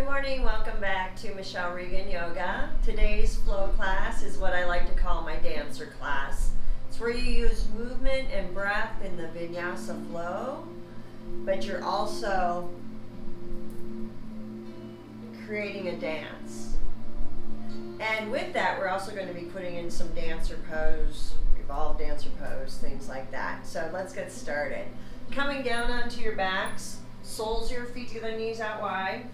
Good morning, welcome back to Michelle Regan Yoga. Today's flow class is what I like to call my dancer class. It's where you use movement and breath in the vinyasa flow, but you're also creating a dance. And with that, we're also going to be putting in some dancer pose, evolved dancer pose, things like that. So let's get started. Coming down onto your backs, soles of your feet to the knees out wide.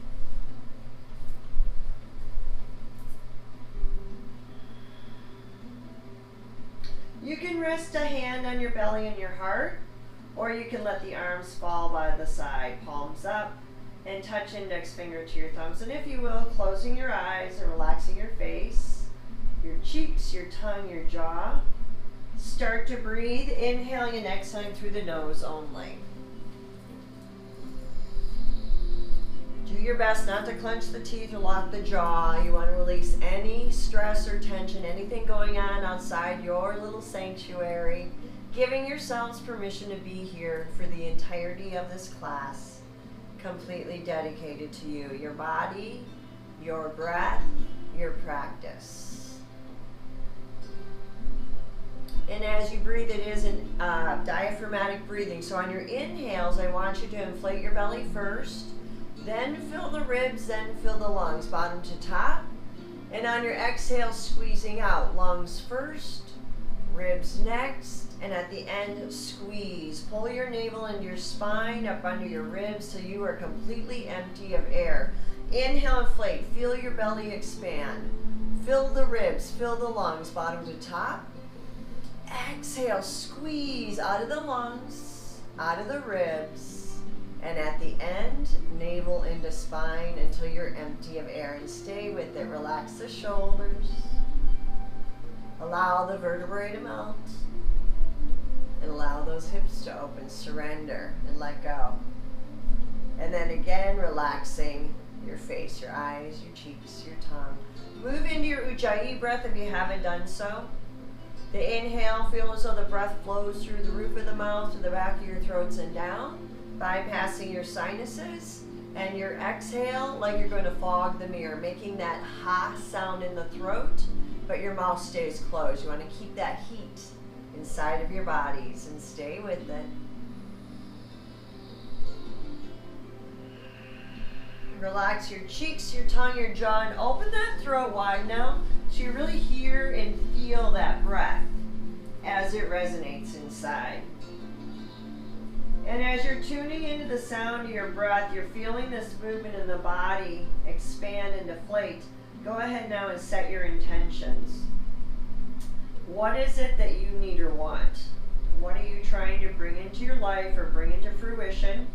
You can rest a hand on your belly and your heart, or you can let the arms fall by the side, palms up, and touch index finger to your thumbs. And if you will, closing your eyes and relaxing your face, your cheeks, your tongue, your jaw. Start to breathe, inhaling and exhaling through the nose only. Do your best not to clench the teeth or lock the jaw. You want to release any stress or tension, anything going on outside your little sanctuary, giving yourselves permission to be here for the entirety of this class, completely dedicated to you, your body, your breath, your practice. And as you breathe, it is diaphragmatic breathing. So on your inhales, I want you to inflate your belly first, then fill the ribs, then fill the lungs, bottom to top. And on your exhale, squeezing out, lungs first, ribs next, and at the end, squeeze. Pull your navel and your spine up under your ribs till you are completely empty of air. Inhale, inflate, feel your belly expand. Fill the ribs, fill the lungs, bottom to top. Exhale, squeeze out of the lungs, out of the ribs, and at the end, navel into spine until you're empty of air. And stay with it. Relax the shoulders. Allow the vertebrae to melt. And allow those hips to open. Surrender and let go. And then again, relaxing your face, your eyes, your cheeks, your tongue. Move into your Ujjayi breath if you haven't done so. The inhale, feel as though the breath flows through the roof of the mouth to the back of your throats and down, bypassing your sinuses. And your exhale, like you're going to fog the mirror, making that ha sound in the throat, but your mouth stays closed. You want to keep that heat inside of your bodies and stay with it. Relax your cheeks, your tongue, your jaw, and open that throat wide now so you really hear and feel that breath as it resonates inside. And as you're tuning into the sound of your breath, you're feeling this movement in the body expand and deflate. Go ahead now and set your intentions. What is it that you need or want? What are you trying to bring into your life or bring into fruition?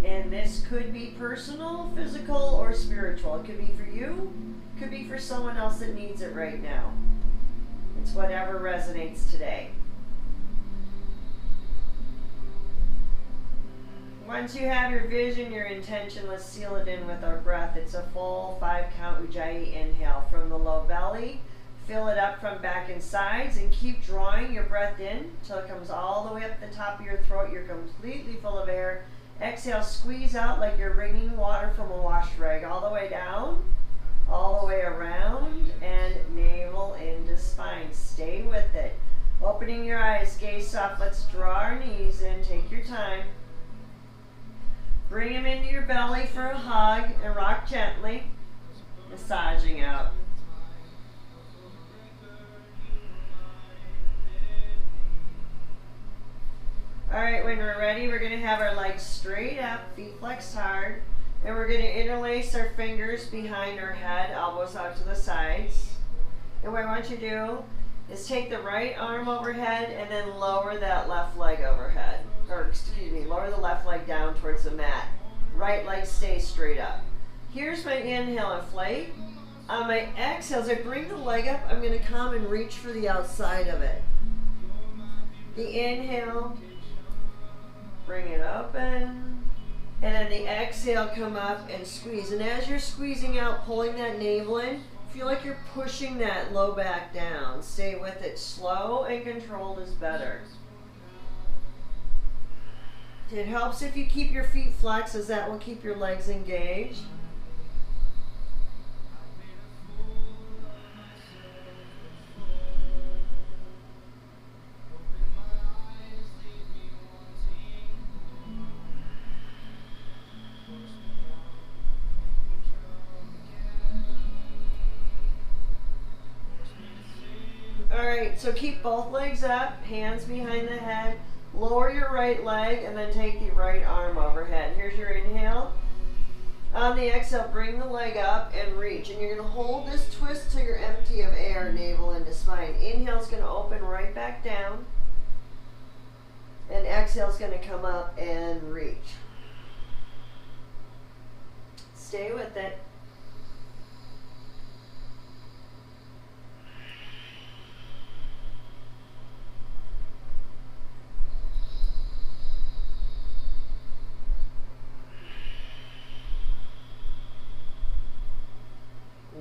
And this could be personal, physical, or spiritual. It could be for you, it could be for someone else that needs it right now. It's whatever resonates today. Once you have your vision, your intention, let's seal it in with our breath. It's a full 5-count Ujjayi inhale from the low belly. Fill it up from back and sides and keep drawing your breath in until it comes all the way up the top of your throat. You're completely full of air. Exhale, squeeze out like you're wringing water from a wash rag, all the way down, all the way around, and navel into spine. Stay with it. Opening your eyes, gaze soft. Let's draw our knees in. Take your time. Bring them into your belly for a hug and rock gently, massaging out. All right, when we're ready, we're going to have our legs straight up, feet flexed hard, and we're going to interlace our fingers behind our head, elbows out to the sides. And what I want you to do is take the right arm overhead and then lower that left leg overhead. Or excuse me, lower the left leg down towards the mat. Right leg stays straight up. Here's my inhale, inflate. On my exhale, as I bring the leg up, I'm going to come and reach for the outside of it. The inhale, bring it open. And then the exhale, come up and squeeze. And as you're squeezing out, pulling that navel in, feel like you're pushing that low back down. Stay with it. Slow and controlled is better. It helps if you keep your feet flexed, as that will keep your legs engaged. right, so keep both legs up, hands behind the head. Lower your right leg and then take the right arm overhead. Here's your inhale. On the exhale, bring the leg up and reach. And you're going to hold this twist till you're empty of air, navel into spine. Inhale is going to open right back down. And exhale is going to come up and reach. Stay with it.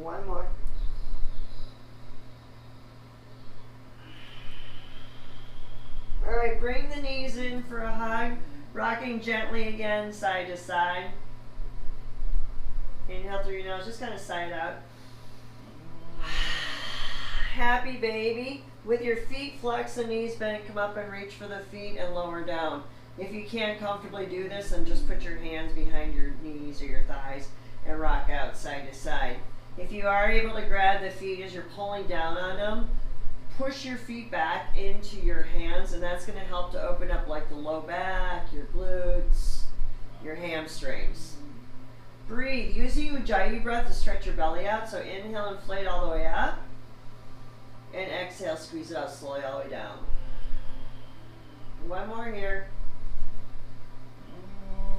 One more. All right, bring the knees in for a hug, rocking gently again, side to side. Inhale through your nose, just kind of side out. Happy baby. With your feet flex, the knees bend, come up and reach for the feet and lower down. If you can't comfortably do this, then just put your hands behind your knees or your thighs and rock out side to side. If you are able to grab the feet as you're pulling down on them, push your feet back into your hands, and that's going to help to open up like the low back, your glutes, your hamstrings. Breathe. Use the Ujjayi breath to stretch your belly out. So inhale, inflate all the way up. And exhale, squeeze it out slowly all the way down. One more here.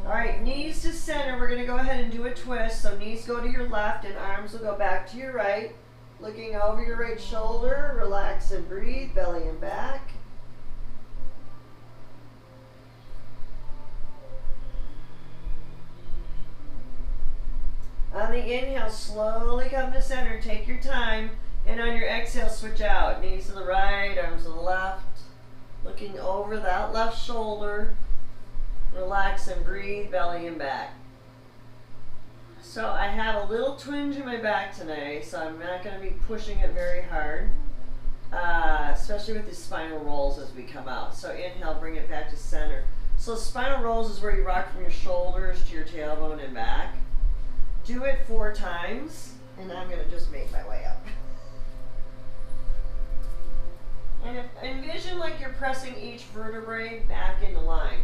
All right, knees to center. We're going to go ahead and do a twist. So knees go to your left and arms will go back to your right. Looking over your right shoulder. Relax and breathe, belly and back. On the inhale, slowly come to center. Take your time. And on your exhale, switch out. Knees to the right, arms to the left. Looking over that left shoulder. Relax and breathe, belly and back. So I have a little twinge in my back today, so I'm not going to be pushing it very hard, especially with the spinal rolls as we come out. So inhale, bring it back to center. So spinal rolls is where you rock from your shoulders to your tailbone and back. Do it 4 times, and I'm going to just make my way up. And envision like you're pressing each vertebrae back into line.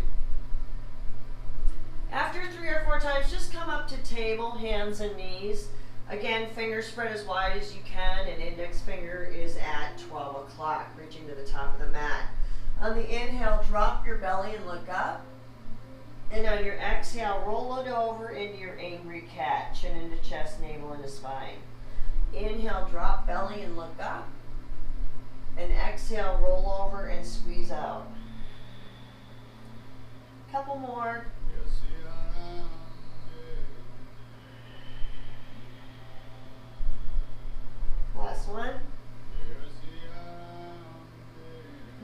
After 3 or 4 times, just come up to table, hands and knees. Again, fingers spread as wide as you can, and index finger is at 12 o'clock, reaching to the top of the mat. On the inhale, drop your belly and look up. And on your exhale, roll it over into your angry cat, chin into chest, navel into spine. Inhale, drop belly and look up. And exhale, roll over and squeeze out. Couple more. Last one.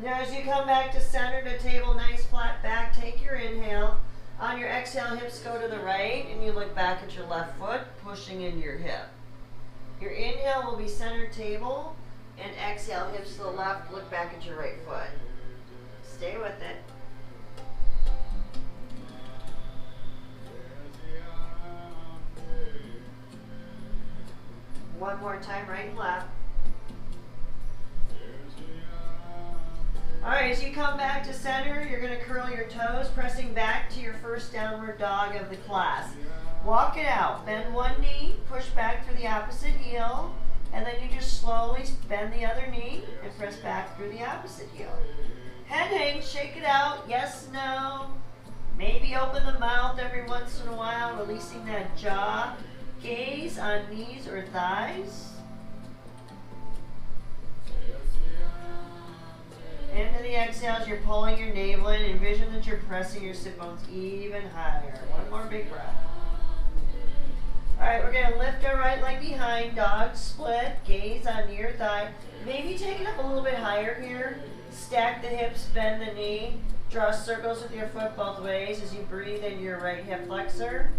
Now as you come back to center to table, nice flat back, take your inhale. On your exhale, hips go to the right and you look back at your left foot, pushing into your hip. Your inhale will be center table, and exhale, hips to the left, look back at your right foot. Stay with it. One more time, right and left. All right, as you come back to center, you're going to curl your toes, pressing back to your first downward dog of the class. Walk it out. Bend one knee, push back for the opposite heel, and then you just slowly bend the other knee and press back through the opposite heel. Head hang, shake it out. Yes, no. Maybe open the mouth every once in a while, releasing that jaw. Gaze on knees or thighs. Into the exhales, you're pulling your navel in. Envision that you're pressing your sit bones even higher. One more big breath. All right, we're going to lift our right leg behind, dog split, gaze on near thigh. Maybe take it up a little bit higher here. Stack the hips, bend the knee. Draw circles with your foot both ways as you breathe into your right hip flexor.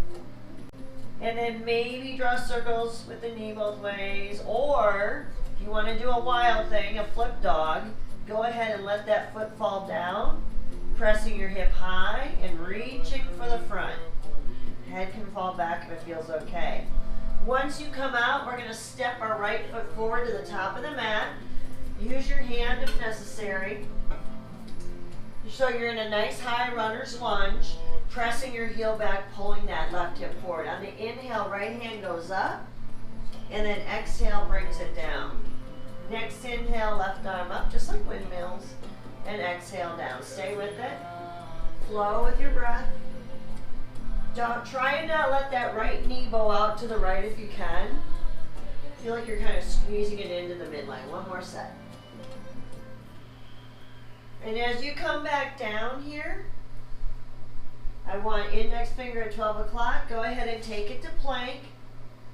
And then maybe draw circles with the knee both ways. Or if you want to do a wild thing, a flip dog, go ahead and let that foot fall down, pressing your hip high and reaching for the front. Head can fall back if it feels okay. Once you come out, we're going to step our right foot forward to the top of the mat. Use your hand if necessary. So you're in a nice high runner's lunge, pressing your heel back, pulling that left hip forward. On the inhale, right hand goes up, and then exhale brings it down. Next inhale, left arm up, just like windmills, and exhale down. Stay with it. Flow with your breath. Don't try and not let that right knee bow out to the right if you can. Feel like you're kind of squeezing it into the midline. One more set. And as you come back down here, I want index finger at 12 o'clock. Go ahead and take it to plank.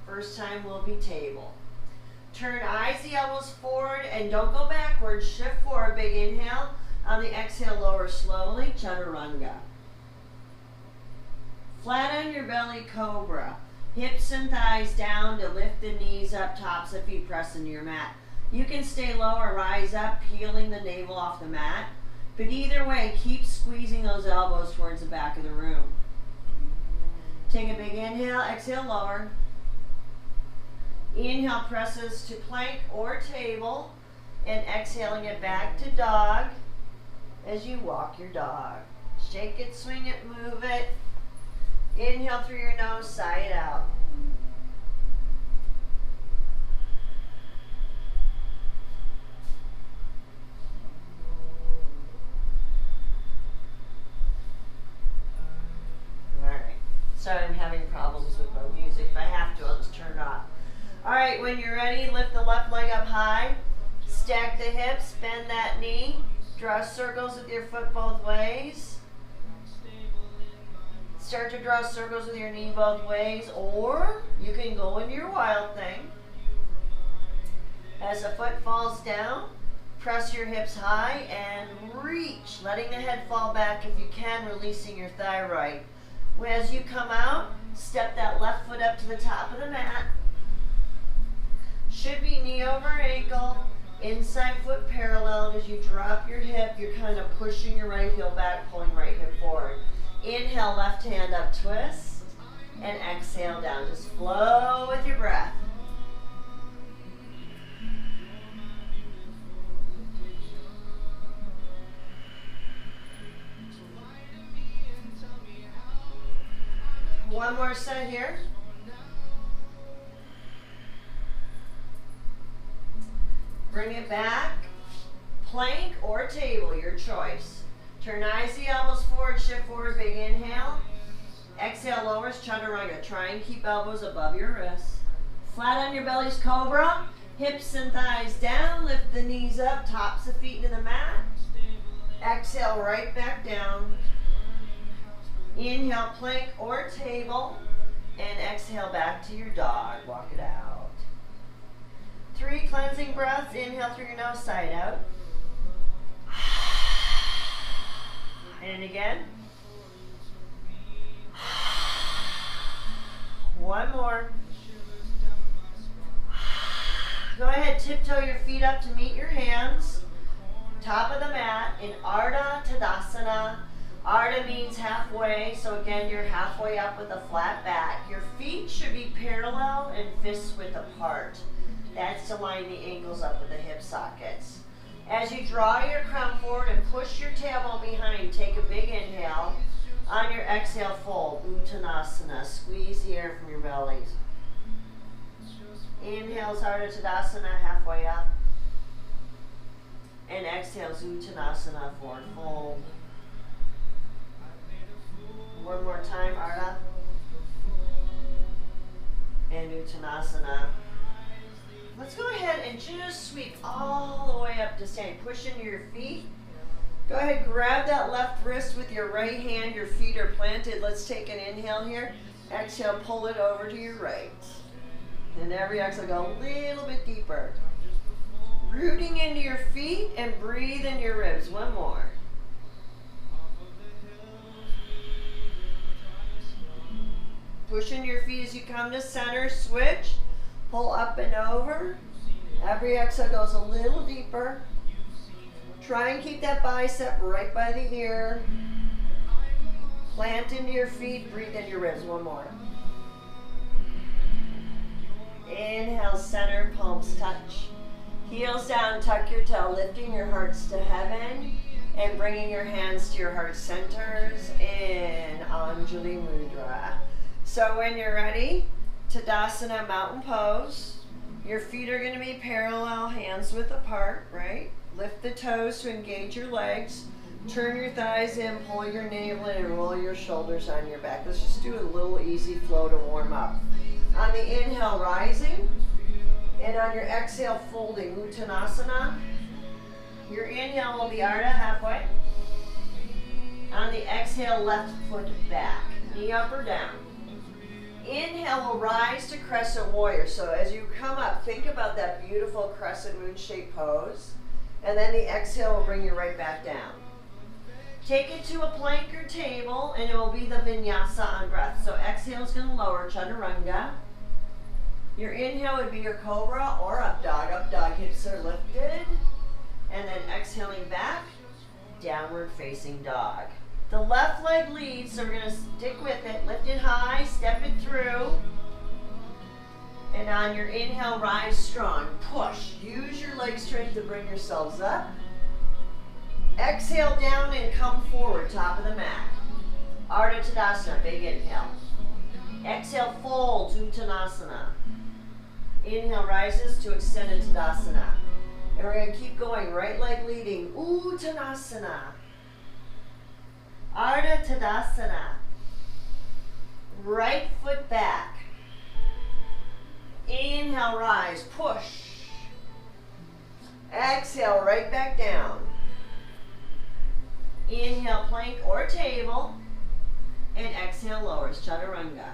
First time will be table. Turn eyes the elbows forward and don't go backwards. Shift forward, big inhale. On the exhale, lower slowly, chaturanga. Flat on your belly, cobra. Hips and thighs down to lift the knees up, tops of feet press into your mat. You can stay low or rise up, peeling the navel off the mat. But either way, keep squeezing those elbows towards the back of the room. Take a big inhale, exhale, lower. Inhale presses to plank or table, and exhaling it back to dog as you walk your dog. Shake it, swing it, move it. Inhale through your nose, sigh it out. Alright, sorry I'm having problems with my music. If I have to, I'll just turn it off. Alright, when you're ready, lift the left leg up high. Stack the hips, bend that knee. Draw circles with your foot both ways. Start to draw circles with your knee both ways, or you can go into your wild thing. As the foot falls down, press your hips high and reach, letting the head fall back if you can, releasing your thyroid. As you come out, step that left foot up to the top of the mat. Should be knee over ankle, inside foot parallel. As you drop your hip, you're kind of pushing your right heel back, pulling right hip forward. Inhale, left hand up, twist, and exhale down. Just flow with your breath. One more set here. Bring it back, plank or table, your choice. Turn eyes the elbows forward, shift forward, big inhale. Exhale, lowers, chaturanga. Try and keep elbows above your wrists. Flat on your belly's cobra. Hips and thighs down, lift the knees up, tops of feet into the mat. Exhale, right back down. Inhale, plank or table. And exhale back to your dog. Walk it out. 3 cleansing breaths. Inhale through your nose, side out. And again. One more. Go ahead, tiptoe your feet up to meet your hands. Top of the mat in Ardha Tadasana. Ardha means halfway, so again, you're halfway up with a flat back. Your feet should be parallel and fists width apart. That's to line the ankles up with the hip sockets. As you draw your crown forward and push your tailbone behind, take a big inhale. On your exhale, fold, Uttanasana. Squeeze the air from your bellies. Inhales, Ardha Tadasana, halfway up. And exhales, Uttanasana, forward fold. One more time, Ardha. And Uttanasana. Let's go ahead and just sweep all the way up to standing. Push into your feet. Go ahead, grab that left wrist with your right hand. Your feet are planted. Let's take an inhale here. Exhale, pull it over to your right. And every exhale, go a little bit deeper. Rooting into your feet and breathe in your ribs. One more. Push into your feet as you come to center. Switch. Pull up and over. Every exhale goes a little deeper. Try and keep that bicep right by the ear. Plant into your feet. Breathe in your ribs. One more. Inhale, center, palms touch. Heels down, tuck your toe, lifting your hearts to heaven and bringing your hands to your heart centers in Anjali Mudra. So when you're ready, Tadasana mountain pose. Your feet are going to be parallel, hands width apart, right? Lift the toes to engage your legs. Turn your thighs in, pull your navel in, and roll your shoulders on your back. Let's just do a little easy flow to warm up. On the inhale, rising. And on your exhale, folding, Uttanasana. Your inhale will be Ardha halfway. On the exhale, left foot back. Knee up or down. Inhale will rise to Crescent Warrior. So as you come up, think about that beautiful crescent moon shaped pose. And then the exhale will bring you right back down. Take it to a plank or table, and it will be the vinyasa on breath. So exhale is going to lower, chaturanga. Your inhale would be your cobra or up dog, hips are lifted. And then exhaling back, downward facing dog. The left leg leads, so we're going to stick with it. Lift it high, step it through. And on your inhale, rise strong. Push. Use your leg strength to bring yourselves up. Exhale down and come forward, top of the mat. Ardha Tadasana, big inhale. Exhale, folds, Uttanasana. Inhale, rises to extended Tadasana. And we're going to keep going, right leg leading, Uttanasana. Ardha Tadasana. Right foot back. Inhale, rise, push. Exhale, right back down. Inhale, plank or table. And exhale, lowers, chaturanga.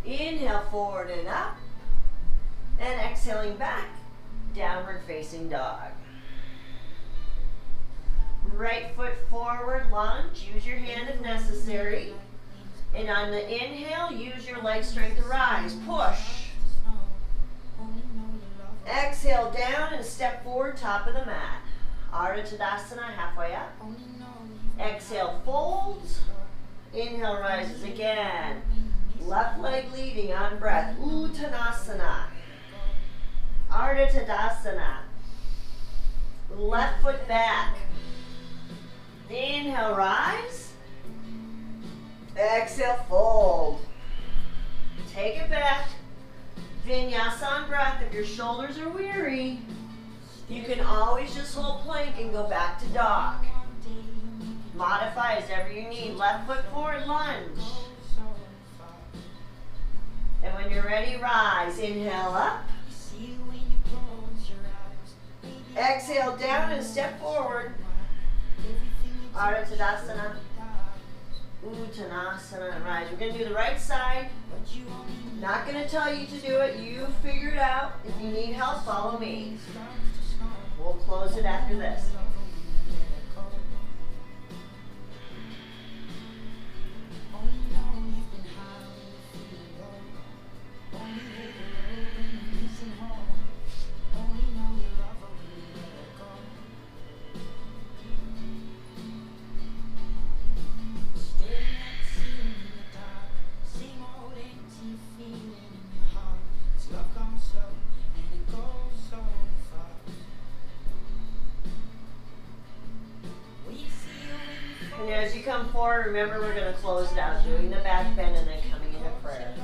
Inhale, forward and up. And exhaling back, downward facing dog. Right foot forward, lunge. Use your hand if necessary. And on the inhale, use your leg strength to rise. Push. Exhale down and step forward, top of the mat. Ardha Tadasana, halfway up. Exhale, folds. Inhale, rises again. Left leg leading on breath. Uttanasana. Ardha Tadasana. Left foot back. Inhale, rise. Exhale, fold. Take it back. Vinyasa on breath. If your shoulders are weary, you can always just hold plank and go back to dog. Modify as ever you need. Left foot forward, lunge. And when you're ready, rise. Inhale up. Exhale down and step forward. Ardha Tadasana. Uttanasana and rise. We're going to do the right side. Not going to tell you to do it. You figure it out. If you need help, follow me. We'll close it after this. As you come forward, remember we're going to close it out, doing the back bend and then coming into prayer.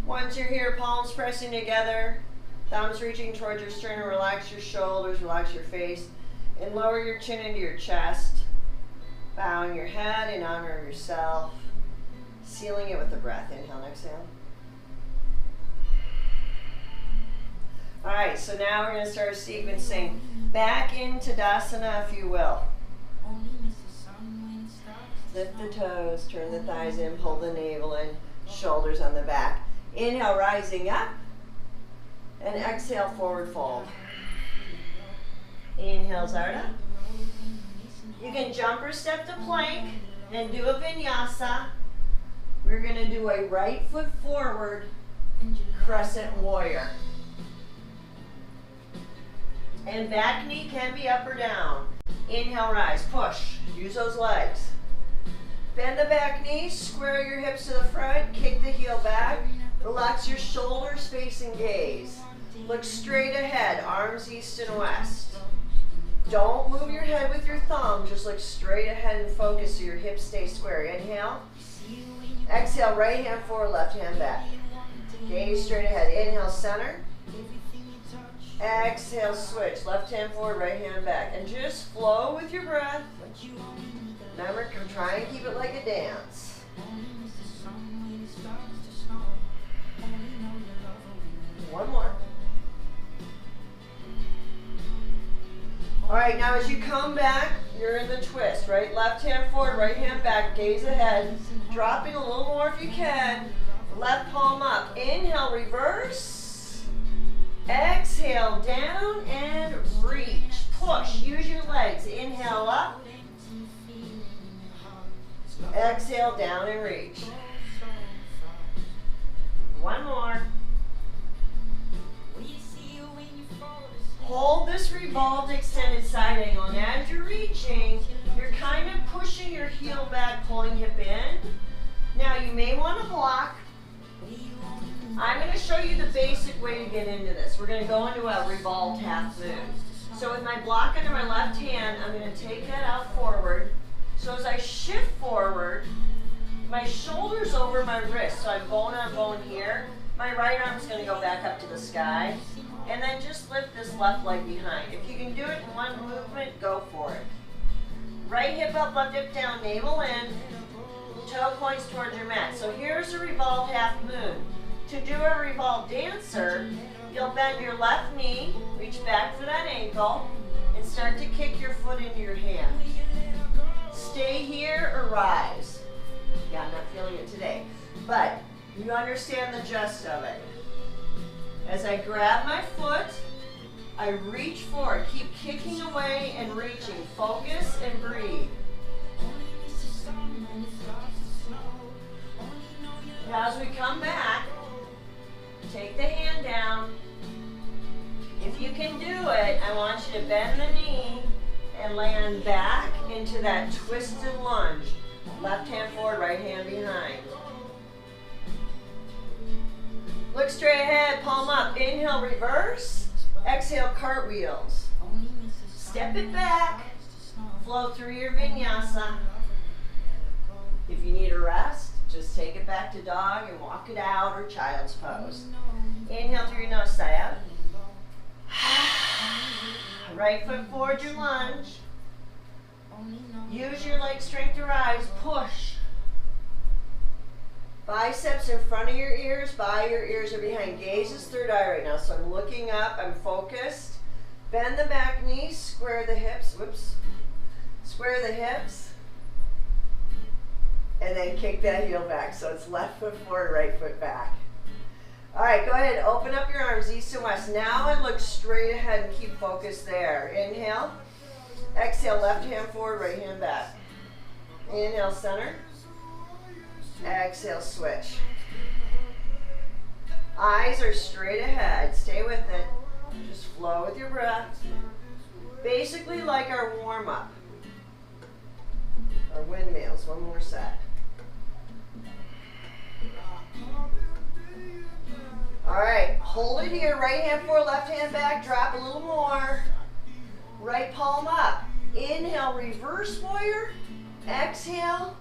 Once you're here, palms pressing together, thumbs reaching towards your sternum, relax your shoulders, relax your face. And lower your chin into your chest, bowing your head in honor of yourself, sealing it with the breath. Inhale and exhale. All right, so now we're going to start sequencing back into Tadasana, if you will. Lift the toes, turn the thighs in, pull the navel in, shoulders on the back. Inhale, rising up, and exhale, forward fold. Inhale, Ardha. You can jump or step to plank and do a vinyasa. We're going to do a right foot forward crescent warrior. And back knee can be up or down. Inhale, rise, push. Use those legs. Bend the back knee, square your hips to the front, kick the heel back. Relax your shoulders, face and gaze. Look straight ahead, arms east and west. Don't move your head with your thumb, just look straight ahead and focus so your hips stay square. Inhale. Exhale, right hand forward, left hand back. Gaze straight ahead. Inhale, center. Exhale, switch. Left hand forward, right hand back. And just flow with your breath. Remember, try and keep it like a dance. One more. All right, now as you come back, you're in the twist, right? Left hand forward, right hand back, gaze ahead. Dropping a little more if you can. Left palm up. Inhale, reverse. Exhale, down and reach. Push, use your legs. Inhale up. Exhale, down and reach. One more. Hold this revolved extended side angle, and as you're reaching, you're kind of pushing your heel back, pulling hip in. Now you may want to block. I'm going to show you the basic way to get into this. We're going to go into a revolved half moon. So with my block under my left hand, I'm going to take that out forward. So as I shift forward, my shoulder's over my wrist, so I'm bone on bone here. My right arm's going to go back up to the sky. And then just lift this left leg behind. If you can do it in one movement, go for it. Right hip up, left hip down, navel in. Toe points towards your mat. So here's a revolved half moon. To do a revolved dancer, you'll bend your left knee, reach back for that ankle, and start to kick your foot into your hand. Stay here or rise. Yeah, I'm not feeling it today. But you understand the gist of it. As I grab my foot, I reach forward. Keep kicking away and reaching. Focus and breathe. Now as we come back, take the hand down. If you can do it, I want you to bend the knee and land back into that twisted lunge. Left hand forward, right hand behind. Look straight ahead, palm up. Inhale, reverse. Exhale, cartwheels. Step it back. Flow through your vinyasa. If you need a rest, just take it back to dog and walk it out or child's pose. Inhale through your nose, sigh out. Right foot forward, your lunge. Use your leg strength to rise. Push. Biceps in front of your ears, by your ears are behind. Gaze is third eye right now, so I'm looking up, I'm focused. Bend the back knee, square the hips, whoops. Square the hips. And then kick that heel back, so it's left foot forward, right foot back. All right, go ahead, open up your arms east and west. Now I look straight ahead and keep focused there. Inhale. Exhale, left hand forward, right hand back. Inhale, center. Exhale, switch. Eyes are straight ahead. Stay with it. Just flow with your breath. Basically like our warm-up. Our windmills. One more set. All right, hold it here. Right hand forward, left hand back. Drop a little more. Right palm up. Inhale, reverse warrior. Exhale,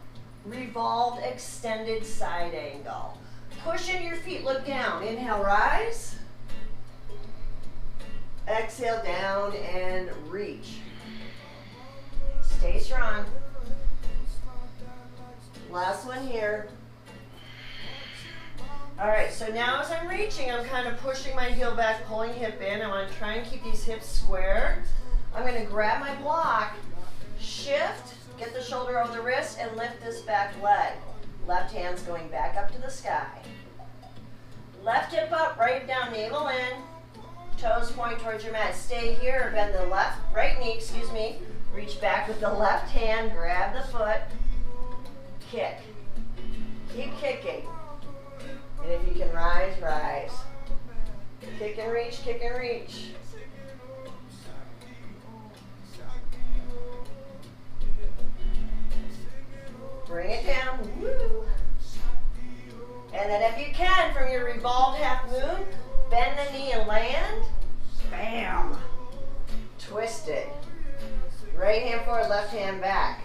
revolved extended side angle. Push in your feet, look down. Inhale, rise. Exhale, down and reach. Stay strong. Last one here. All right, so now as I'm reaching, I'm kind of pushing my heel back, pulling hip in. I want to try and keep these hips square. I'm going to grab my block, shift, get the shoulder over the wrist, and lift this back leg. Left hand's going back up to the sky. Left hip up, right hip down, navel in. Toes point towards your mat. Stay here or bend the right knee, reach back with the left hand, grab the foot, kick. Keep kicking. And if you can rise, rise. Kick and reach, kick and reach. Bring it down. Woo. And then if you can, from your revolved half moon, bend the knee and land. Bam. Twist it. Right hand forward, left hand back.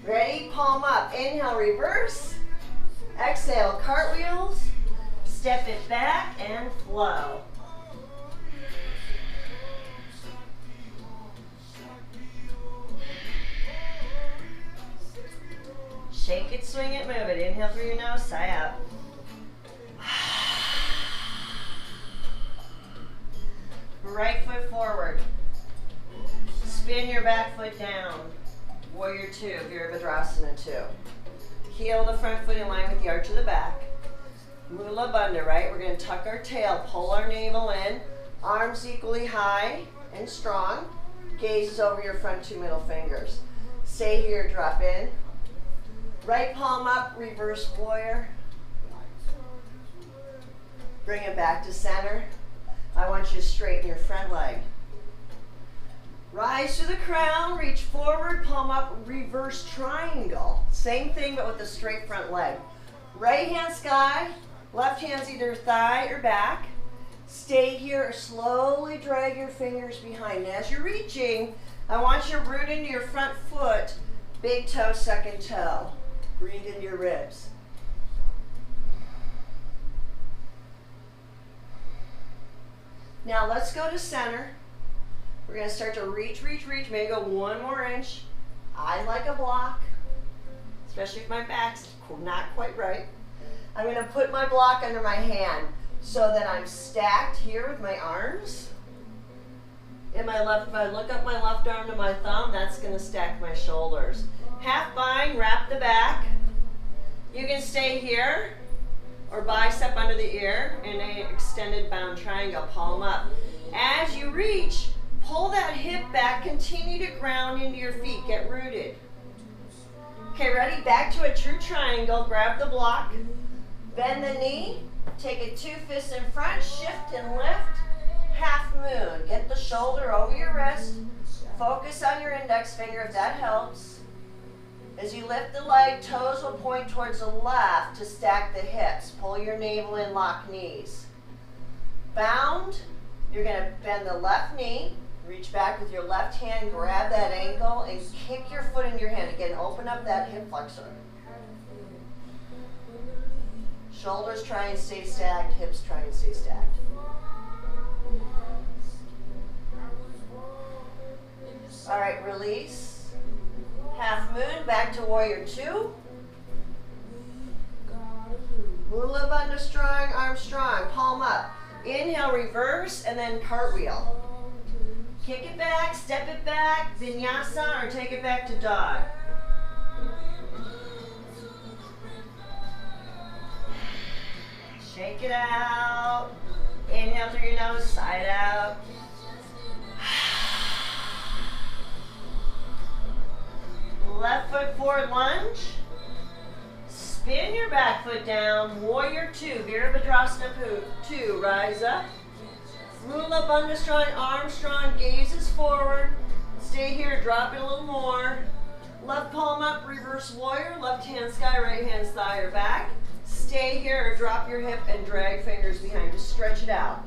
Ready? Palm up. Inhale, reverse. Exhale, cartwheels. Step it back and flow. Shake it, swing it, move it. Inhale through your nose, sigh out. Right foot forward. Spin your back foot down. Warrior two, Virabhadrasana 2. Heel the front foot in line with the arch of the back. Mula Bandha, right? We're going to tuck our tail, pull our navel in. Arms equally high and strong. Gaze over your front two middle fingers. Stay here, drop in. Right palm up, reverse warrior. Bring it back to center. I want you to straighten your front leg. Rise to the crown, reach forward, palm up, reverse triangle. Same thing but with the straight front leg. Right hand sky, left hand's either thigh or back. Stay here, slowly drag your fingers behind. As you're reaching, I want you to root into your front foot, big toe, second toe. Breathe into your ribs. Now let's go to center. We're going to start to reach, reach, reach. Maybe go one more inch. I like a block, especially if my back's not quite right. I'm going to put my block under my hand so that I'm stacked here with my arms. In my left, if I look up my left arm to my thumb, that's going to stack my shoulders. Half bind, wrap the back. You can stay here or bicep under the ear in an extended bound triangle, palm up. As you reach, pull that hip back, continue to ground into your feet, get rooted. Okay, ready? Back to a true triangle, grab the block, bend the knee, take it 2 fists in front, shift and lift, half moon. Get the shoulder over your wrist, focus on your index finger if that helps. As you lift the leg, toes will point towards the left to stack the hips. Pull your navel in, lock knees. Bound, you're going to bend the left knee, reach back with your left hand, grab that ankle, and kick your foot in your hand. Again, open up that hip flexor. Shoulders try and stay stacked, hips try and stay stacked. All right, release. Half moon, back to warrior two. Mula Bandha strong, arms strong, palm up. Inhale, reverse, and then cartwheel. Kick it back, step it back, vinyasa, or take it back to dog. Shake it out. Inhale through your nose, side out. Left foot forward lunge. Spin your back foot down. Warrior two, Virabhadrasana 2. Rise up. Mula Bandha strong, arms strong, gazes forward. Stay here, drop it a little more. Left palm up, reverse warrior. Left hand sky, right hand thigh or back. Stay here or drop your hip and drag fingers behind. Just stretch it out.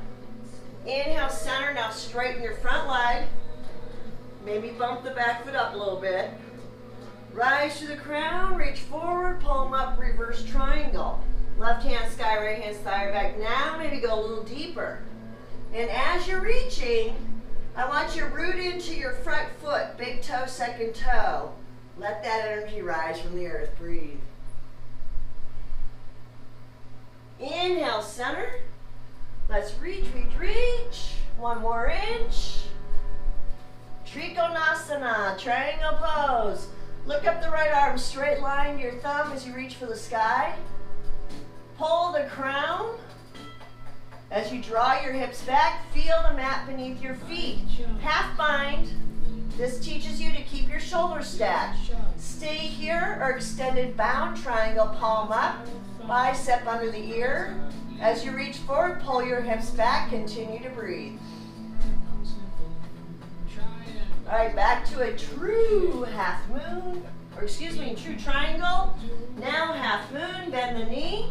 Inhale, center. Now straighten your front leg. Maybe bump the back foot up a little bit. Rise to the crown, reach forward, palm up, reverse triangle. Left hand sky, right hand thigh or back. Now maybe go a little deeper. And as you're reaching, I want you to root into your front foot, big toe, second toe. Let that energy rise from the earth. Breathe. Inhale, center. Let's reach, reach, reach. One more inch. Trikonasana, triangle pose. Look up the right arm, straight line to your thumb as you reach for the sky. Pull the crown. As you draw your hips back, feel the mat beneath your feet. Half bind. This teaches you to keep your shoulders stacked. Stay here or extended bound triangle, palm up, bicep under the ear. As you reach forward, pull your hips back, continue to breathe. All right, back to a true half moon or excuse me, true triangle. Now half moon, bend the knee.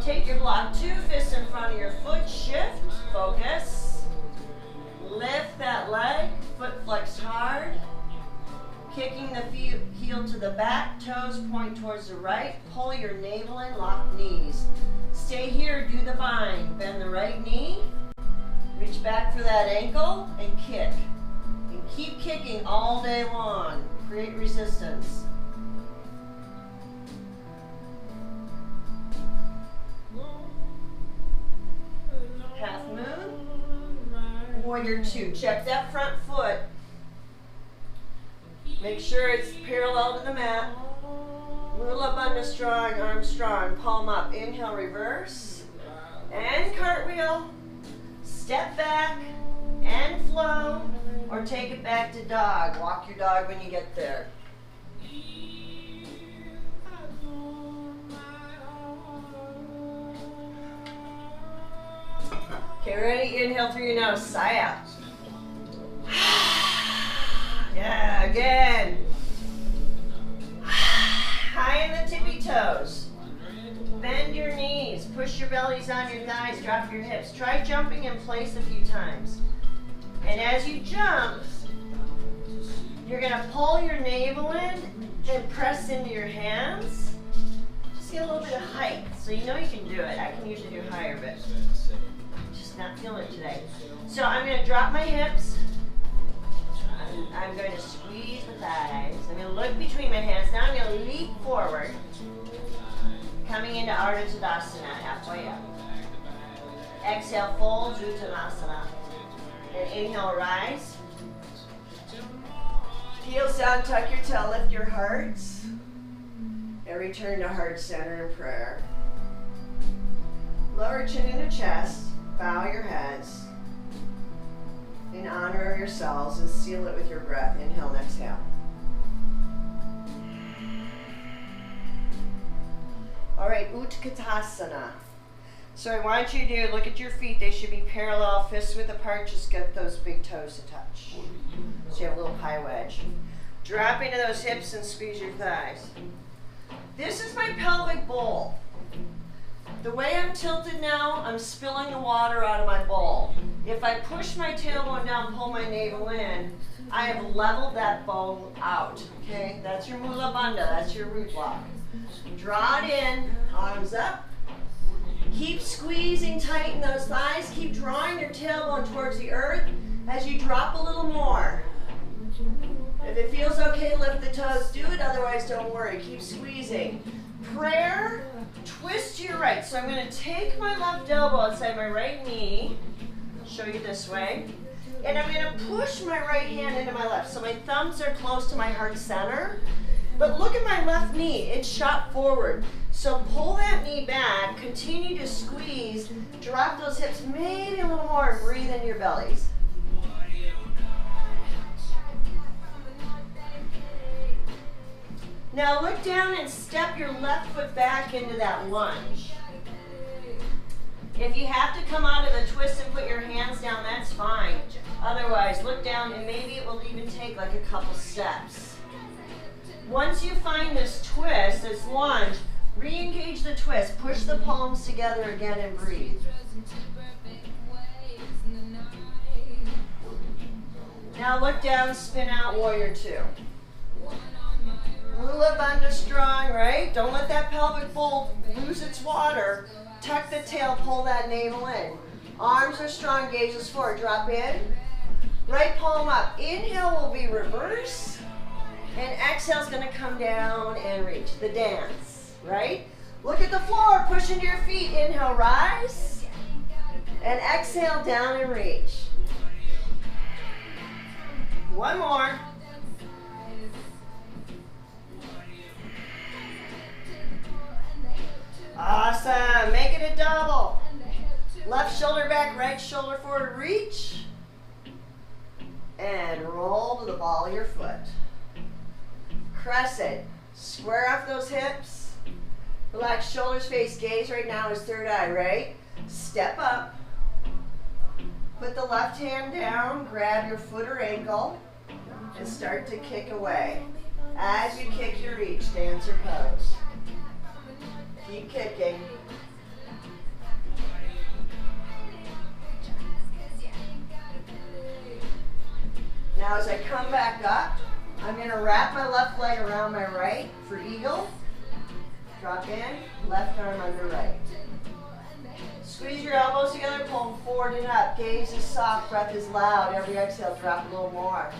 Take your block 2, fists in front of your foot, shift, focus. Lift that leg, foot flexed hard. Kicking the heel to the back, toes point towards the right. Pull your navel in, lock knees. Stay here, do the bind. Bend the right knee. Reach back for that ankle and kick. And keep kicking all day long. Create resistance. Half moon. Warrior 2. Check that front foot. Make sure it's parallel to the mat. Mula bandha strong, arms strong. Palm up. Inhale, reverse. And cartwheel. Step back and flow. Or take it back to dog. Walk your dog when you get there. Okay, ready? Inhale through your nose. Sigh out. Yeah, again. High in the tippy toes. Bend your knees. Push your bellies on your thighs. Drop your hips. Try jumping in place a few times. And as you jump, you're going to pull your navel in and press into your hands. Just get a little bit of height. So you know you can do it. I can usually do higher, but just not feeling it today. So I'm going to drop my hips. I'm going to squeeze the thighs. I'm going to look between my hands. Now I'm going to leap forward. Coming into Ardha Tadasana, halfway up. Exhale, fold, Uttanasana. And inhale, rise. Heels down, tuck your tail, lift your hearts. And return to heart center in prayer. Lower chin into chest. Bow your heads. In honor of yourselves, and seal it with your breath. Inhale and exhale. All right, Utkatasana. So I want you to look at your feet. They should be parallel, fists width apart. Just get those big toes to touch. So you have a little pie wedge. Drop into those hips and squeeze your thighs. This is my pelvic bowl. The way I'm tilted now, I'm spilling the water out of my bowl. If I push my tailbone down, pull my navel in, I have leveled that bowl out. Okay, that's your Mula Bandha, that's your root block. Draw it in, arms up. Keep squeezing tight in those thighs. Keep drawing your tailbone towards the earth as you drop a little more. If it feels okay, lift the toes, do it. Otherwise, don't worry. Keep squeezing. Prayer, twist to your right. So I'm going to take my left elbow outside my right knee. Show you this way. And I'm going to push my right hand into my left. So my thumbs are close to my heart center. But look at my left knee. It's shot forward. So pull that knee back. Continue to squeeze. Drop those hips maybe a little more and breathe in your bellies. Now look down and step your left foot back into that lunge. If you have to come out of the twist and put your hands down, that's fine. Otherwise, look down and maybe it will even take like a couple steps. Once you find this twist, this lunge, re-engage the twist. Push the palms together again and breathe. Now look down, spin out, warrior 2. Mula Bandha strong, right? Don't let that pelvic bowl lose its water. Tuck the tail, pull that navel in. Arms are strong, gazes forward. Drop in. Right palm up. Inhale will be reverse. And exhale is going to come down and reach. The dance, right? Look at the floor. Push into your feet. Inhale, rise. And exhale, down and reach. One more. Awesome. Make it a double. Left shoulder back, right shoulder forward, reach. And roll to the ball of your foot. Crescent. Square off those hips. Relax shoulders, face, gaze right now is third eye, right? Step up. Put the left hand down, grab your foot or ankle, and start to kick away. As you kick your reach, dancer pose. Keep kicking. Now as I come back up, I'm going to wrap my left leg around my right for eagle. Drop in, left arm under right. Squeeze your elbows together, pull them forward and up. Gaze is soft, breath is loud. Every exhale, drop a little more.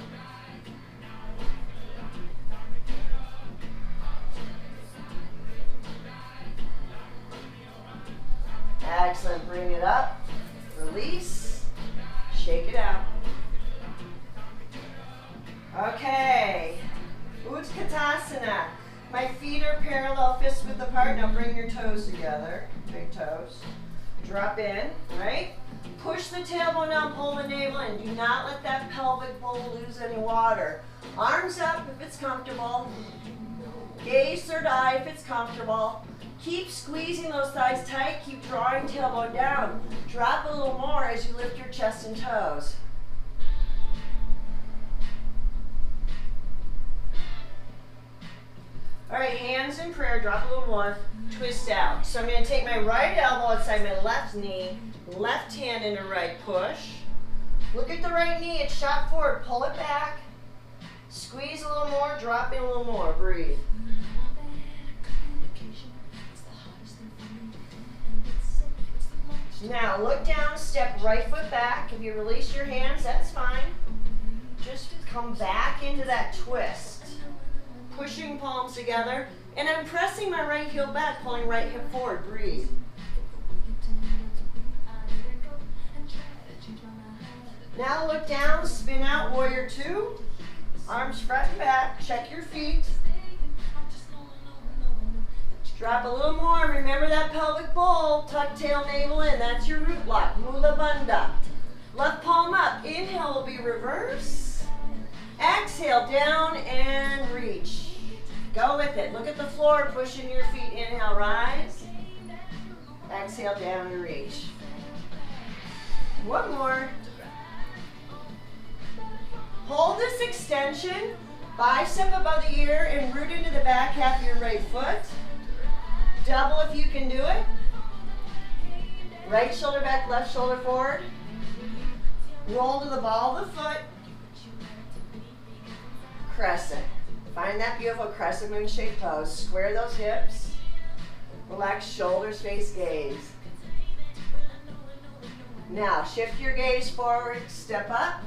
Excellent, bring it up, release, shake it out. Okay, Utkatasana. My feet are parallel, fists width apart. Now bring your toes together, big toes. Drop in, right? Push the tailbone down, pull the navel in. Do not let that pelvic bowl lose any water. Arms up if it's comfortable. Gaze third eye if it's comfortable. Keep squeezing those thighs tight. Keep drawing tailbone down. Drop a little more as you lift your chest and toes. All right, hands in prayer, drop a little more, twist out. So I'm going to take my right elbow outside my left knee, left hand into right push. Look at the right knee, it's shot forward, pull it back. Squeeze a little more, drop in a little more, breathe. Now look down, step right foot back. If you release your hands, that's fine. Just come back into that twist. Pushing palms together, and I'm pressing my right heel back, pulling right hip forward, breathe. Now look down, spin out, warrior two. Arms front and back, check your feet. Drop a little more, remember that pelvic bowl, tuck tail, navel in, that's your root block, Mula Bandha. Left palm up, inhale will be reverse. Exhale, down and reach. Go with it. Look at the floor, pushing your feet. Inhale, rise. Exhale, down and reach. One more. Hold this extension, bicep above the ear, and root into the back half of your right foot. Double if you can do it. Right shoulder back, left shoulder forward. Roll to the ball of the foot. Crescent. Find that beautiful crescent moon shaped pose. Square those hips. Relax shoulders, face gaze. Now shift your gaze forward, step up.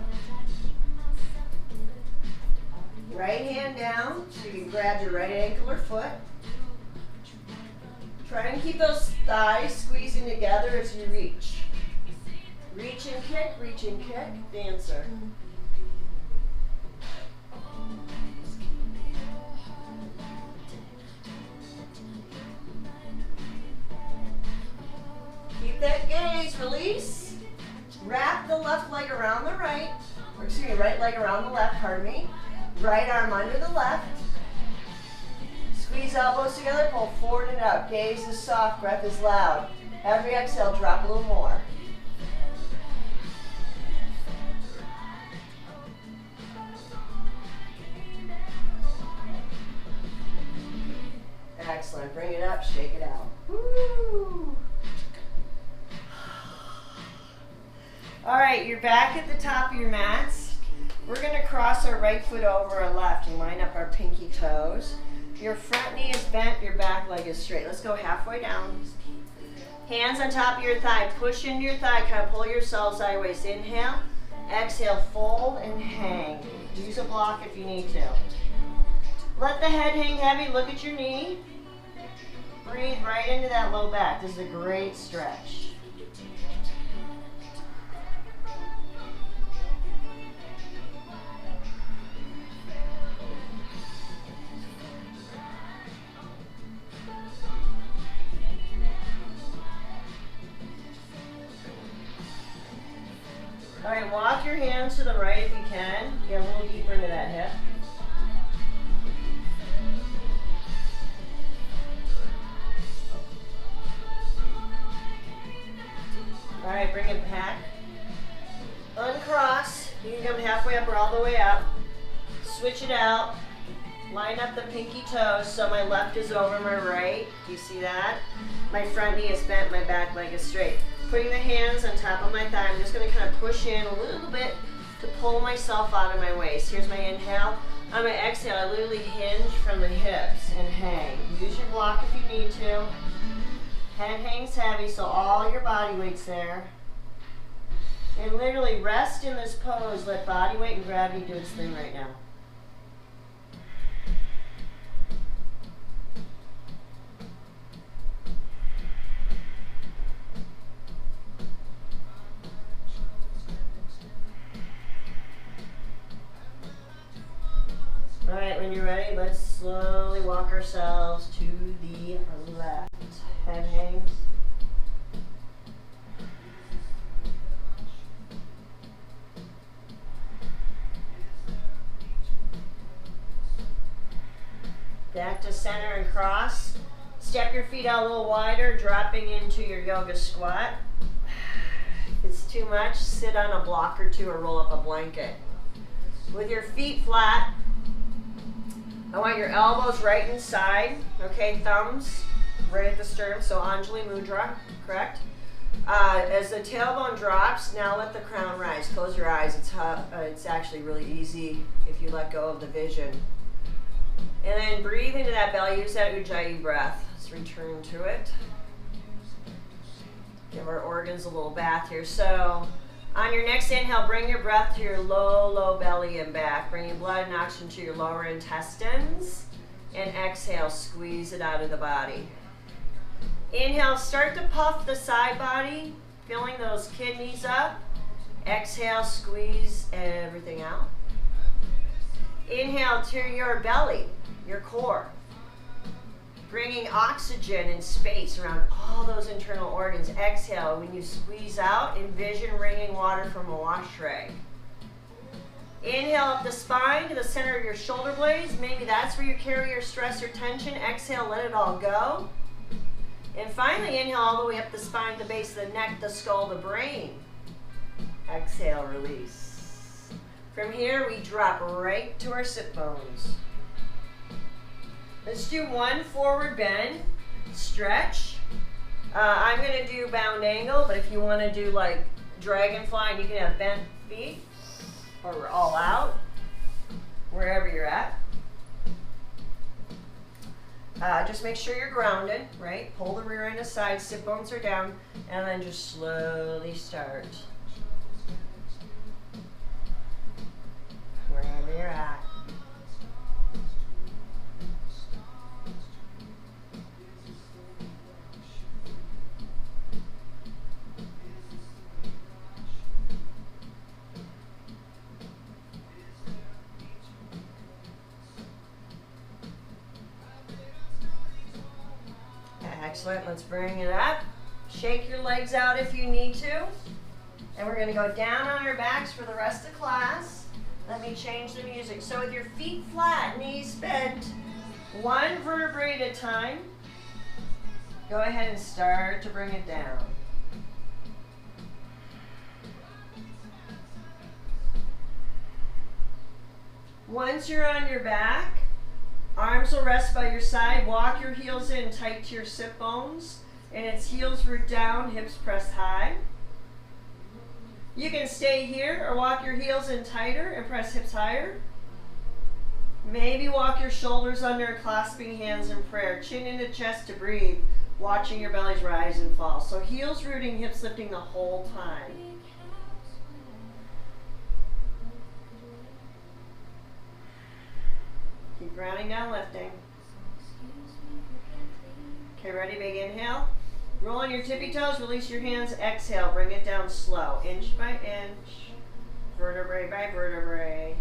Right hand down so you can grab your right ankle or foot. Try and keep those thighs squeezing together as you reach. Reach and kick, dancer. Keep that gaze, release. Wrap the left leg around the right, or excuse me, right leg around the left, pardon me. Right arm under the left. Squeeze elbows together, pull forward and up. Gaze is soft, breath is loud. Every exhale, drop a little more. Excellent. Bring it up, shake it out. Woo. All right, you're back at the top of your mats. We're going to cross our right foot over our left and line up our pinky toes. Your front knee is bent, your back leg is straight. Let's go halfway down. Hands on top of your thigh. Push into your thigh, kind of pull yourself sideways. Inhale, exhale, fold and hang. Use a block if you need to. Let the head hang heavy, look at your knee. Breathe right into that low back. This is a great stretch. All right, walk your hands to the right if you can. Get a little deeper into that hip. All right, bring it back. Uncross. You can come halfway up or all the way up. Switch it out. Line up the pinky toes so my left is over my right. Do you see that? My front knee is bent, my back leg is straight. Putting the hands on top of my thigh, I'm just going to kind of push in a little bit to pull myself out of my waist. Here's my inhale. On my exhale, I literally hinge from the hips and hang. Use your block if you need to. Head hangs heavy, so all your body weight's there. And literally rest in this pose. Let body weight and gravity do its thing right now. All right, when you're ready, let's slowly walk ourselves to the left. Head hangs. Back to center and cross. Step your feet out a little wider, dropping into your yoga squat. If it's too much, sit on a block or two or roll up a blanket. With your feet flat, I want your elbows right inside, okay, thumbs right at the sternum, so Anjali Mudra, correct? As the tailbone drops, now let the crown rise. Close your eyes. It's actually really easy if you let go of the vision. And then breathe into that belly. Use that Ujjayi breath. Let's return to it. Give our organs a little bath here. So on your next inhale, bring your breath to your low belly and back. Bringing blood and oxygen to your lower intestines. And exhale, squeeze it out of the body. Inhale, start to puff the side body, filling those kidneys up. Exhale, squeeze everything out. Inhale to your belly, your core. Bringing oxygen and space around all those internal organs. Exhale, when you squeeze out, envision wringing water from a wash rag. Inhale up the spine to the center of your shoulder blades. Maybe that's where you carry your stress or tension. Exhale, let it all go. And finally, inhale all the way up the spine, the base of the neck, the skull, the brain. Exhale, release. From here, we drop right to our sit bones. Let's do one forward bend, stretch. I'm going to do bound angle, but if you want to do like dragonfly, and you can have bent feet, or all out, wherever you're at. Just make sure you're grounded, right? Pull the rear end aside, sit bones are down, and then just slowly start. Wherever you're at. Excellent, let's bring it up. Shake your legs out if you need to. And we're gonna go down on our backs for the rest of class. Let me change the music. So with your feet flat, knees bent, one vertebrae at a time, go ahead and start to bring it down. Once you're on your back, arms will rest by your side. Walk your heels in tight to your sit bones. And it's heels root down, hips press high. You can stay here or walk your heels in tighter and press hips higher. Maybe walk your shoulders under, clasping hands in prayer. Chin into chest to breathe, watching your bellies rise and fall. So heels rooting, hips lifting the whole time. Keep grounding down, lifting. Okay, ready? Big inhale. Roll on your tippy toes, release your hands, exhale, bring it down slow, inch by inch, vertebrae by vertebrae.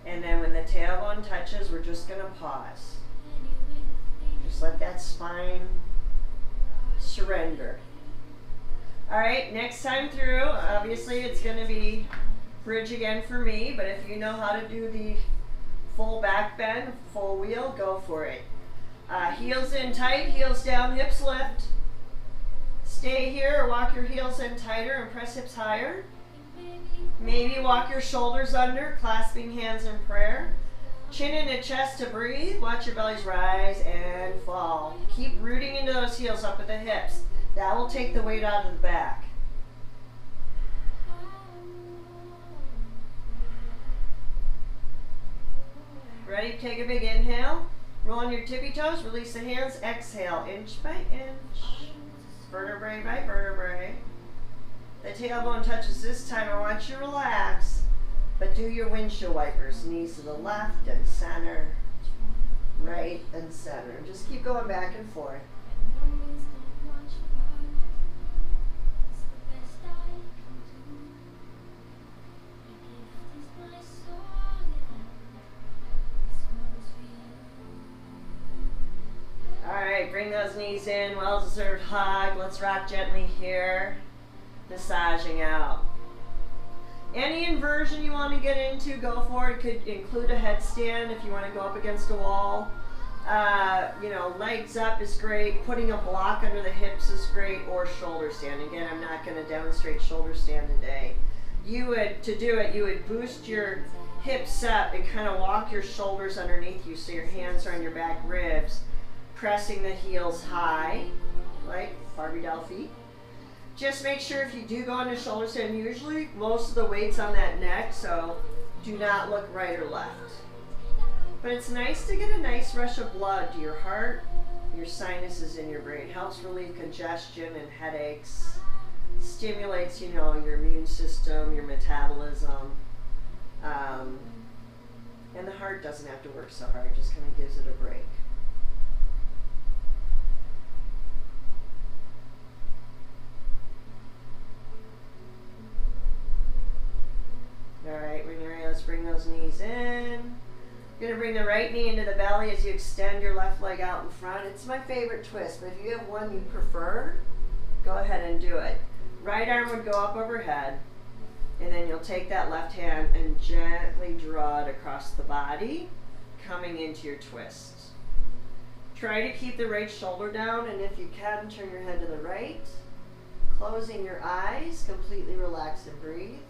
And then when the tailbone touches, we're just gonna pause. Just let that spine surrender. All right, next time through, obviously it's gonna be bridge again for me, but if you know how to do the full back bend, full wheel, go for it. Heels in tight, heels down, hips lift. Stay here or walk your heels in tighter and press hips higher. Maybe walk your shoulders under, clasping hands in prayer. Chin into chest to breathe. Watch your bellies rise and fall. Keep rooting into those heels up at the hips. That will take the weight out of the back. Ready? Take a big inhale. Roll on your tippy toes. Release the hands. Exhale, inch by inch. Vertebrae by vertebrae. The tailbone touches this time. I want you to relax. But do your windshield wipers. Knees to the left and center. Right and center. Just keep going back and forth. Alright, bring those knees in. Well-deserved hug. Let's rock gently here. Massaging out. Any inversion you want to get into, go for it. It could include a headstand if you want to go up against a wall. You know, legs up is great. Putting a block under the hips is great, or shoulder stand. Again, I'm not going to demonstrate shoulder stand today. You would, to do it, you would boost your hips up and kind of walk your shoulders underneath you so your hands are on your back ribs, pressing the heels high, like Barbie doll feet. Just make sure if you do go into shoulder stand, usually most of the weight's on that neck, so do not look right or left. But it's nice to get a nice rush of blood to your heart, your sinuses, and your brain. Helps relieve congestion and headaches. Stimulates, you know, your immune system, your metabolism. And the heart doesn't have to work so hard, just kind of gives it a break. Alright, when you're ready, let's bring those knees in. You're going to bring the right knee into the belly as you extend your left leg out in front. It's my favorite twist, but if you have one you prefer, go ahead and do it. Right arm would go up overhead, and then you'll take that left hand and gently draw it across the body, coming into your twist. Try to keep the right shoulder down, and if you can, turn your head to the right. Closing your eyes, completely relax and breathe.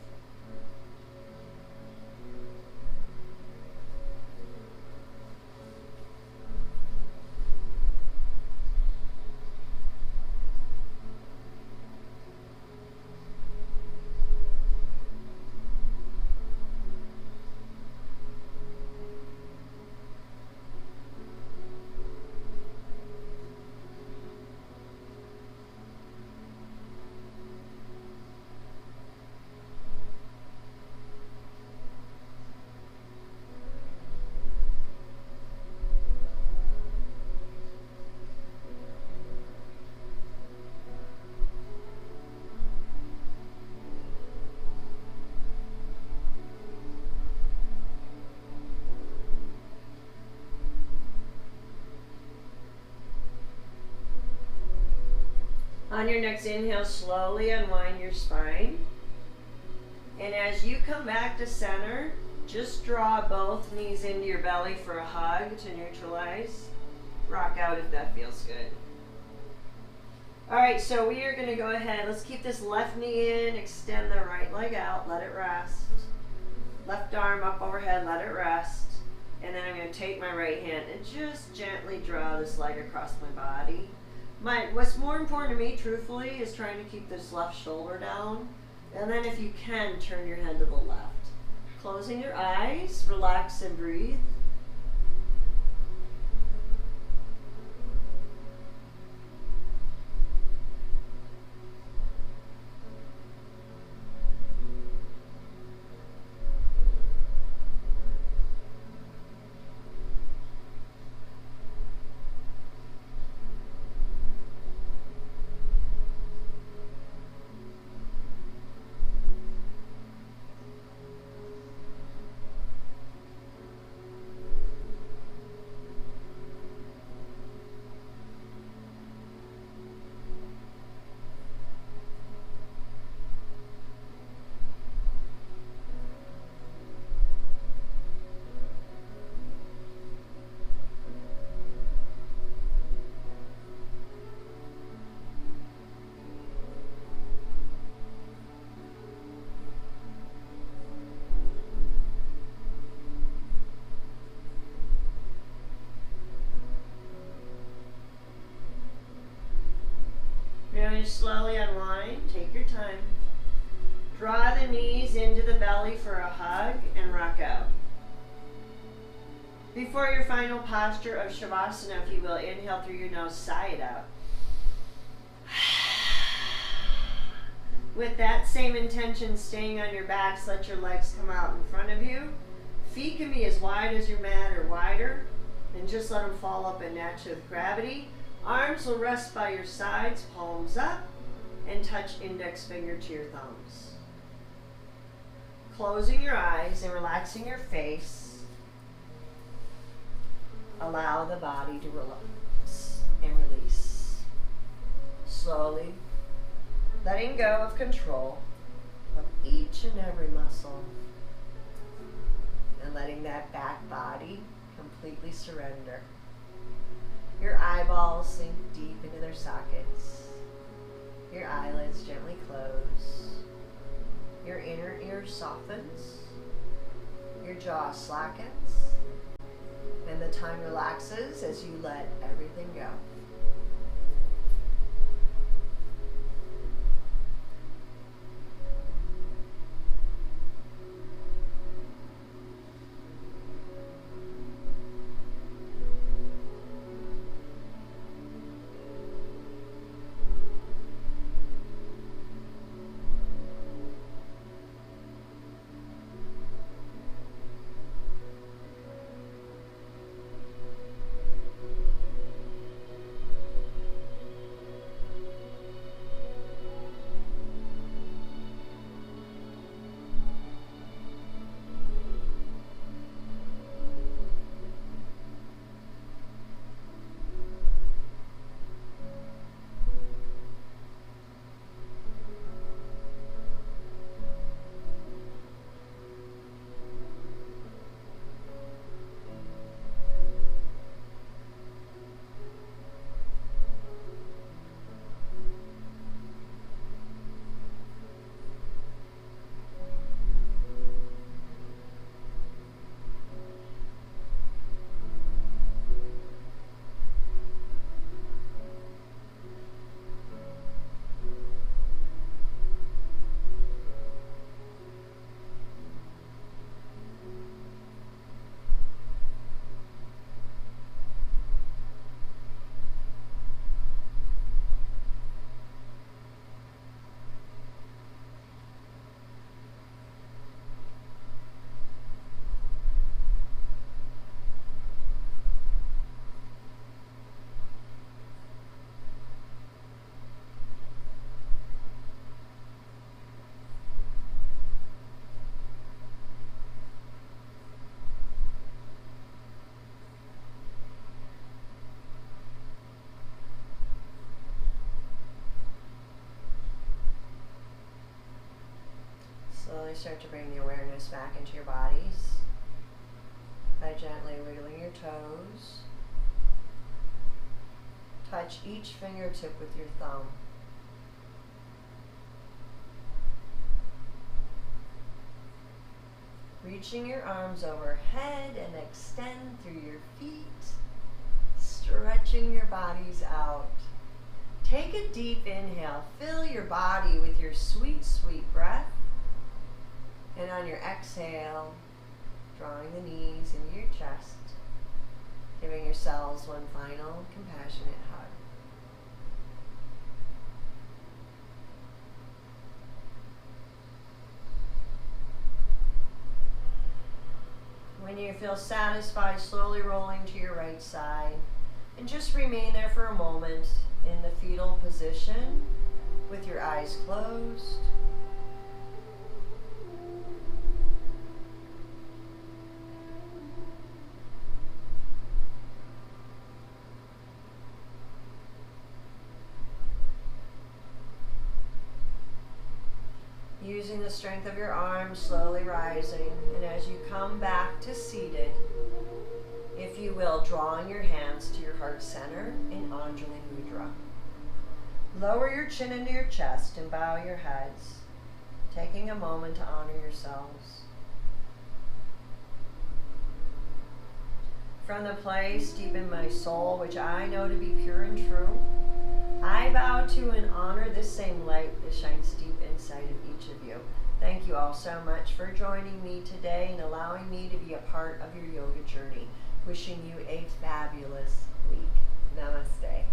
On your next inhale, slowly unwind your spine. And as you come back to center, just draw both knees into your belly for a hug to neutralize. Rock out if that feels good. All right, so we are going to go ahead. Let's keep this left knee in, extend the right leg out, let it rest. Left arm up overhead, let it rest. And then I'm going to take my right hand and just gently draw this leg across my body. What's more important to me, truthfully, is trying to keep this left shoulder down. And then if you can, turn your head to the left. Closing your eyes, relax and breathe. slowly unwind. Take your time. Draw the knees into the belly for a hug and rock out. Before your final posture of Shavasana, if you will, inhale through your nose, sigh it out. With that same intention, staying on your backs, let your legs come out in front of you. Feet can be as wide as your mat or wider, and just let them fall up and naturally with gravity. Arms will rest by your sides, palms up, and touch index finger to your thumbs. Closing your eyes and relaxing your face, allow the body to relax and release. Slowly, letting go of control of each and every muscle, and letting that back body completely surrender. Your eyeballs sink deep into their sockets. Your eyelids gently close. Your inner ear softens. Your jaw slackens. And the time relaxes as you let everything go. Slowly start to bring the awareness back into your bodies by gently wiggling your toes. Touch each fingertip with your thumb. Reaching your arms overhead and extend through your feet, stretching your bodies out. Take a deep inhale. Fill your body with your sweet, sweet breath. And on your exhale, drawing the knees into your chest, giving yourselves one final compassionate hug. When you feel satisfied, slowly rolling to your right side, and just remain there for a moment in the fetal position with your eyes closed. Using the strength of your arms, slowly rising, and as you come back to seated, if you will, drawing your hands to your heart center in Anjali Mudra. Lower your chin into your chest and bow your heads, taking a moment to honor yourselves. From the place deep in my soul, which I know to be pure and true, I vow to and honor this same light that shines deep inside of each of you. Thank you all so much for joining me today and allowing me to be a part of your yoga journey. Wishing you a fabulous week. Namaste.